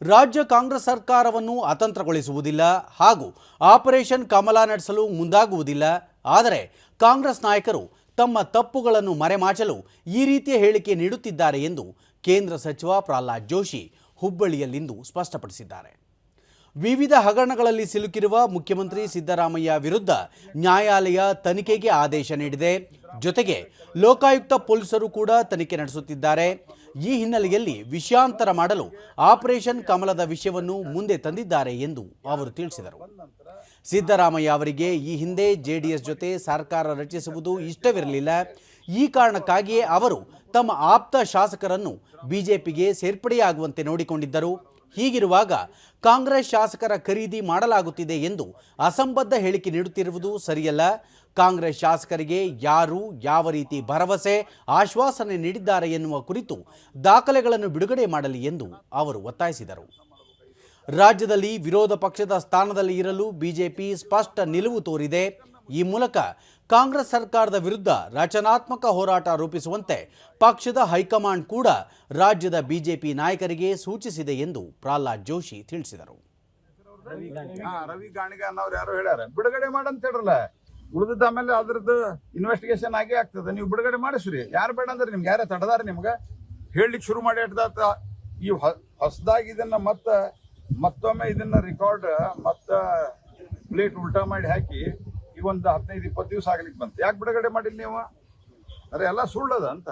ರಾಜ್ಯ ಕಾಂಗ್ರೆಸ್ ಸರ್ಕಾರವನ್ನು ಅತಂತ್ರಗೊಳಿಸುವುದಿಲ್ಲ ಹಾಗೂ ಆಪರೇಷನ್ ಕಮಲ ನಡೆಸಲು ಮುಂದಾಗುವುದಿಲ್ಲ. ಆದರೆ ಕಾಂಗ್ರೆಸ್ ನಾಯಕರು ತಮ್ಮ ತಪ್ಪುಗಳನ್ನು ಮರೆಮಾಚಲು ಈ ರೀತಿಯ ಹೇಳಿಕೆ ನೀಡುತ್ತಿದ್ದಾರೆ ಎಂದು ಕೇಂದ್ರ ಸಚಿವ ಪ್ರಹ್ಲಾದ್ ಜೋಶಿ ಹುಬ್ಬಳ್ಳಿಯಲ್ಲಿಂದು ಸ್ಪಷ್ಟಪಡಿಸಿದ್ದಾರೆ. ವಿವಿಧ ಹಗರಣಗಳಲ್ಲಿ ಸಿಲುಕಿರುವ ಮುಖ್ಯಮಂತ್ರಿ ಸಿದ್ದರಾಮಯ್ಯ ವಿರುದ್ಧ ನ್ಯಾಯಾಲಯ ತನಿಖೆಗೆ ಆದೇಶ ನೀಡಿದೆ. ಜೊತೆಗೆ ಲೋಕಾಯುಕ್ತ ಪೊಲೀಸರು ಕೂಡ ತನಿಖೆ ನಡೆಸುತ್ತಿದ್ದಾರೆ. ಈ ಹಿನ್ನೆಲೆಯಲ್ಲಿ ವಿಷಯಾಂತರ ಮಾಡಲು ಆಪರೇಷನ್ ಕಮಲದ ವಿಷಯವನ್ನು ಮುಂದೆ ತಂದಿದ್ದಾರೆ ಎಂದು ಅವರು ತಿಳಿಸಿದರು. ಸಿದ್ದರಾಮಯ್ಯ ಅವರಿಗೆ ಈ ಹಿಂದೆ ಜೆಡಿಎಸ್ ಜೊತೆ ಸರ್ಕಾರ ರಚಿಸುವುದು ಇಷ್ಟವಿರಲಿಲ್ಲ. ಈ ಕಾರಣಕ್ಕಾಗಿಯೇ ಅವರು ತಮ್ಮ ಆಪ್ತ ಶಾಸಕರನ್ನು ಬಿಜೆಪಿಗೆ ಸೇರ್ಪಡೆಯಾಗುವಂತೆ ನೋಡಿಕೊಂಡಿದ್ದರು. ಹೀಗಿರುವಾಗ ಕಾಂಗ್ರೆಸ್ ಶಾಸಕರ ಖರೀದಿ ಮಾಡಲಾಗುತ್ತಿದೆ ಎಂದು ಅಸಂಬದ್ಧ ಹೇಳಿಕೆ ನೀಡುತ್ತಿರುವುದು ಸರಿಯಲ್ಲ. ಕಾಂಗ್ರೆಸ್ ಶಾಸಕರಿಗೆ ಯಾರು ಯಾವ ರೀತಿ ಭರವಸೆ ಆಶ್ವಾಸನೆ ನೀಡಿದ್ದಾರೆ ಎನ್ನುವ ಕುರಿತು ದಾಖಲೆಗಳನ್ನು ಬಿಡುಗಡೆ ಮಾಡಲಿ ಎಂದು ಅವರು ಒತ್ತಾಯಿಸಿದರು. ರಾಜ್ಯದಲ್ಲಿ ವಿರೋಧ ಪಕ್ಷದ ಸ್ಥಾನದಲ್ಲಿ ಇರಲು ಬಿಜೆಪಿ ಸ್ಪಷ್ಟ ನಿಲುವು ತೋರಿದೆ. ಈ ಮೂಲಕ ಕಾಂಗ್ರೆಸ್ ಸರ್ಕಾರದ ವಿರುದ್ಧ ರಚನಾತ್ಮಕ ಹೋರಾಟ ರೂಪಿಸುವಂತೆ ಪಕ್ಷದ ಹೈಕಮಾಂಡ್ ಕೂಡ ರಾಜ್ಯದ ಬಿಜೆಪಿ ನಾಯಕರಿಗೆ ಸೂಚಿಸಿದೆ ಎಂದು ಪ್ರಹ್ಲಾದ್ ಜೋಶಿ ತಿಳಿಸಿದರು. ರವಿ ಗಾಣಿಗನವ್ರು ಯಾರು ಹೇಳ್ಯಾರ ಬಿಡುಗಡೆ ಮಾಡಂತ ಹೇಳ್ರಲ್ಲ, ಉಳಿದ ಆಮೇಲೆ ಅದ್ರದ್ದು ಇನ್ವೆಸ್ಟಿಗೇಷನ್ ಆಗೇ ಆಗ್ತದೆ. ನೀವು ಬಿಡುಗಡೆ ಮಾಡಿಸ್ರಿ, ಯಾರು ಬೇಡ ಅಂದ್ರೆ ನಿಮ್ಗೆ ಯಾರೇ ತಡದಾರ ನಿಮ್ಗೆ ಹೇಳಲಿಕ್ಕೆ ಶುರು ಮಾಡಿ ಇಟ್ದಾತ. ಈ ಹೊಸದಾಗಿ ಇದನ್ನ ಮತ್ತೊಮ್ಮೆ ಇದನ್ನ ರೆಕಾರ್ಡ್ ಪ್ಲೇಟ್ ಉಲ್ಟಾ ಮಾಡಿ ಹಾಕಿ ಈಗ ಒಂದು 15-20 ದಿವಸ ಆಗ್ಲಿಕ್ಕೆ ಬಂತು. ಯಾಕೆ ಬಿಡುಗಡೆ ಮಾಡಿಲ್ಲ ನೀವು? ಅರೆ ಎಲ್ಲ ಸುಳ್ಳದ ಅಂತ.